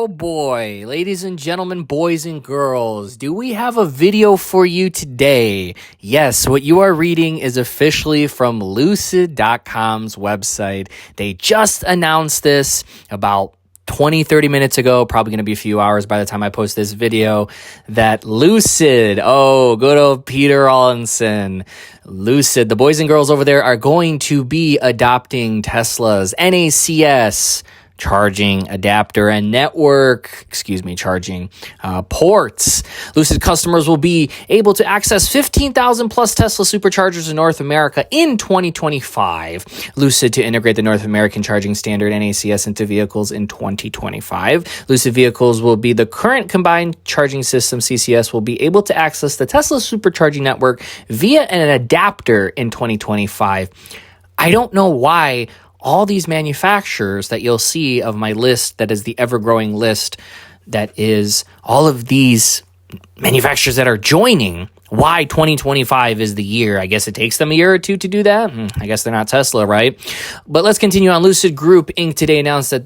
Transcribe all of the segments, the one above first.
Oh boy, ladies and gentlemen, boys and girls, do we have a video for you today? Yes, what you are reading is officially from Lucid.com's website. They just announced this about 30 minutes ago, probably going to be a few hours by the time I post this video, that Lucid, good old Peter Rawlinson, Lucid, the boys and girls over there are going to be adopting Tesla's NACS charging adapter and charging ports. Lucid customers will be able to access 15,000 plus Tesla superchargers in North America in 2025. Lucid to integrate the North American charging standard NACS into vehicles in 2025. Lucid vehicles will be the current combined charging system CCS will be able to access the Tesla supercharging network via an adapter in 2025. I don't know why all these manufacturers that you'll see of my list, that is the ever-growing list, that is all of these manufacturers that are joining, why 2025 is the year. I guess it takes them a year or two to do that. I guess they're not Tesla, right? But let's continue on. Lucid Group Inc. today announced that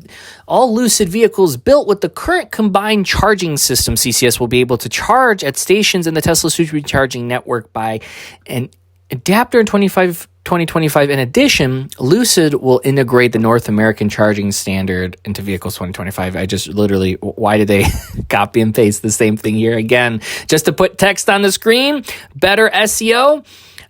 all Lucid vehicles built with the current combined charging system, CCS, will be able to charge at stations in the Tesla supercharging network by an adapter in 2025. In addition, Lucid will integrate the North American charging standard into vehicles 2025. I just literally, why did they copy and paste the same thing here again? Just to put text on the screen? Better SEO?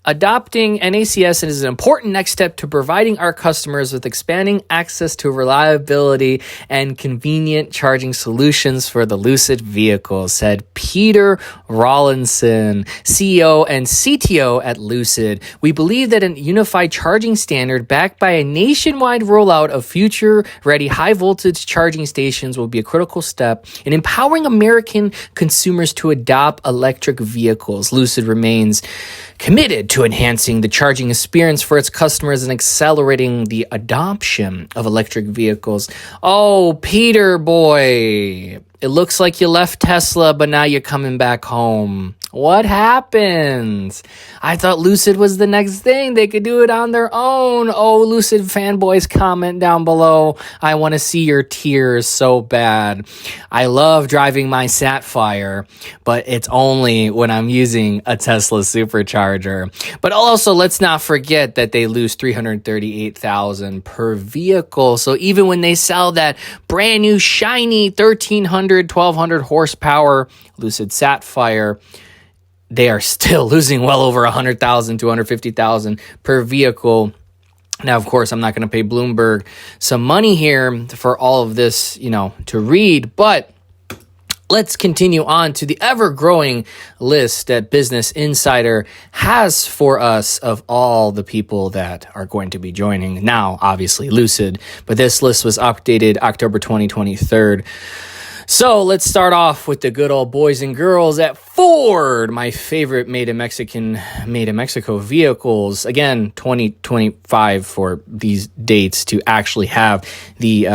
Adopting NACS is an important next step to providing our customers with expanding access to reliability and convenient charging solutions for the Lucid vehicle, said Peter Rawlinson, CEO and CTO at Lucid. We believe that a unified charging standard backed by a nationwide rollout of future-ready high-voltage charging stations will be a critical step in empowering American consumers to adopt electric vehicles. Lucid remains committed to enhancing the charging experience for its customers and accelerating the adoption of electric vehicles. Oh, Peter boy, it looks like you left Tesla, but now you're coming back home. What happened? I thought Lucid was the next thing. They could do it on their own. Oh, Lucid fanboys, comment down below. I want to see your tears so bad. I love driving my Sapphire, but it's only when I'm using a Tesla supercharger. But also, let's not forget that they lose $338,000 per vehicle. So even when they sell that brand new shiny 1,300, 1,200 horsepower Lucid Sapphire, they are still losing well over $100,000, $250,000 per vehicle. Now, of course, I'm not going to pay Bloomberg some money here for all of this, to read, but let's continue on to the ever-growing list that Business Insider has for us of all the people that are going to be joining. Now, obviously, Lucid, but this list was updated October 2023. So let's start off with the good old boys and girls at Ford, my favorite made in Mexico vehicles. Again, 2025 for these dates to actually have the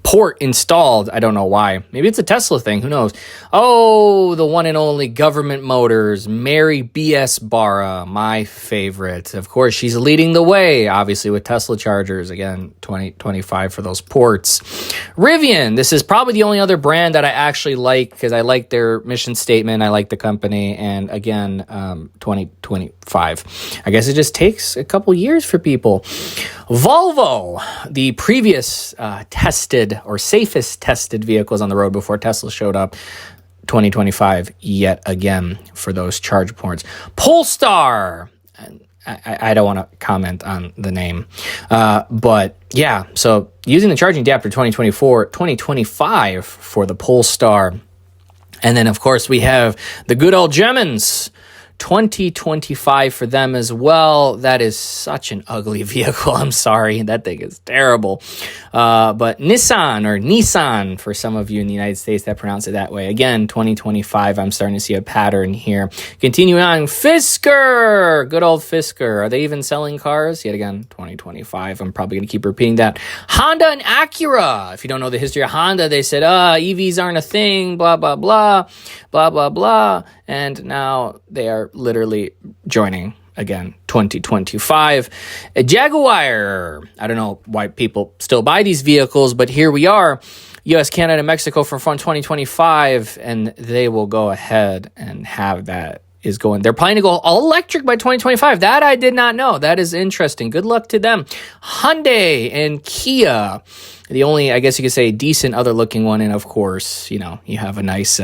port installed. I don't know why. Maybe it's a Tesla thing. Who knows? Oh, the one and only Government Motors, Mary B.S. Barra, my favorite. Of course, she's leading the way, obviously, with Tesla chargers. Again, 2025 for those ports. Rivian, this is probably the only other brand that I actually like because I like their mission statement. I like the company. And again, 2025. I guess it just takes a couple years for people. Volvo, the previous tested or safest tested vehicles on the road before Tesla showed up. 2025 yet again for those charge ports. Polestar. I don't want to comment on the name. But yeah, so using the charging adapter 2025 for the Polestar. And then, of course, we have the good old Gemins. 2025 for them as well. That is such an ugly vehicle. I'm sorry. That thing is terrible. But Nissan, for some of you in the United States that pronounce it that way. Again, 2025, I'm starting to see a pattern here. Continuing on, Fisker. Good old Fisker. Are they even selling cars? Yet again, 2025. I'm probably going to keep repeating that. Honda and Acura. If you don't know the history of Honda, they said, EVs aren't a thing, blah, blah, blah, blah, blah, blah. And now they are literally joining again, 2025. A Jaguar. I don't know why people still buy these vehicles, but here we are. US, Canada, and Mexico for Fun 2025, and they will go ahead and have that is going. They're planning to go all electric by 2025. That I did not know. That is interesting. Good luck to them. Hyundai and Kia, the only, I guess you could say, decent other looking one. And of course, you know, you have a nice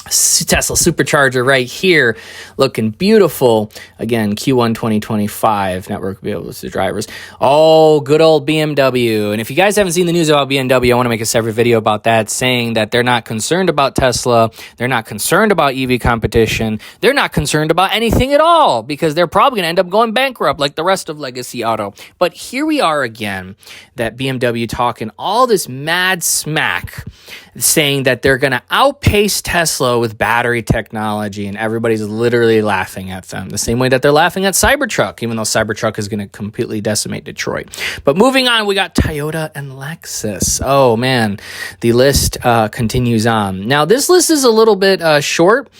Tesla supercharger right here looking beautiful. Again, Q1 2025 network will be able to drivers. Oh, good old BMW. And if you guys haven't seen the news about BMW, I want to make a separate video about that, saying that they're not concerned about Tesla. They're not concerned about EV competition. They're not concerned about anything at all, because they're probably going to end up going bankrupt like the rest of legacy auto. But here we are again, that BMW talking all this mad smack, saying that they're going to outpace Tesla with battery technology, and everybody's literally laughing at them the same way that they're laughing at Cybertruck, even though Cybertruck is going to completely decimate Detroit. But moving on, we got Toyota and Lexus. Oh man, the list continues on. Now this list is a little bit short,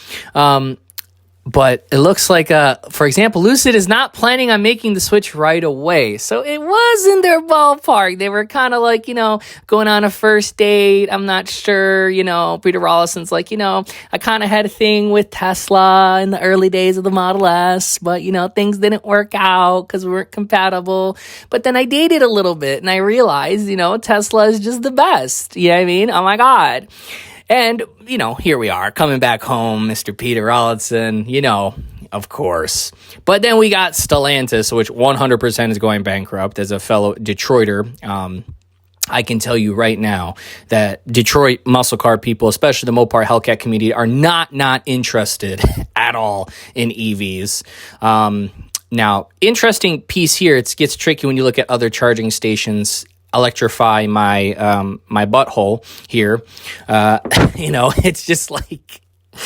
but it looks like, for example, Lucid is not planning on making the switch right away. So it was in their ballpark. They were kind of like, you know, going on a first date. I'm not sure, you know, Peter Rollison's like, you know, I kind of had a thing with Tesla in the early days of the Model S, but, you know, things didn't work out because we weren't compatible. But then I dated a little bit and I realized, you know, Tesla is just the best. You know what I mean? Oh my God. And, you know, here we are coming back home, Mr. Peter Rollison, you know, of course. But then we got Stellantis, which 100% is going bankrupt. As a fellow Detroiter, I can tell you right now that Detroit muscle car people, especially the Mopar Hellcat community, are not interested at all in EVs. Now, interesting piece here, it gets tricky when you look at other charging stations. Electrify my my butthole here. You know, it's just like,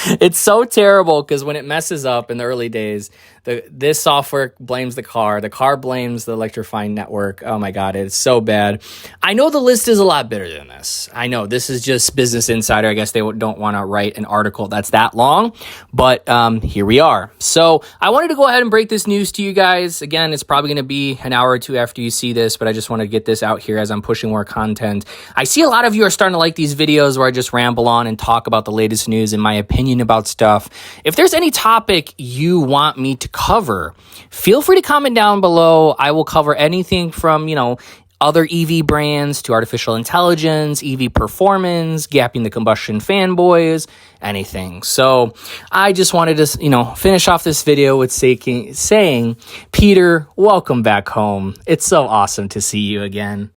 it's so terrible, because when it messes up in the early days, this software blames the car blames the electrifying network. Oh my God, it's so bad. I know the list is a lot better than this. I know this is just Business Insider. I guess they don't want to write an article that's that long, but here we are. So I wanted to go ahead and break this news to you guys. Again, it's probably going to be an hour or two after you see this, but I just want to get this out here as I'm pushing more content. I see a lot of you are starting to like these videos where I just ramble on and talk about the latest news and my opinion about stuff. If there's any topic you want me to cover, feel free to comment down below. I will cover anything from, you know, other EV brands to artificial intelligence, EV performance, gapping the combustion fanboys, anything. So I just wanted to, you know, finish off this video with saying, Peter, welcome back home. It's so awesome to see you again.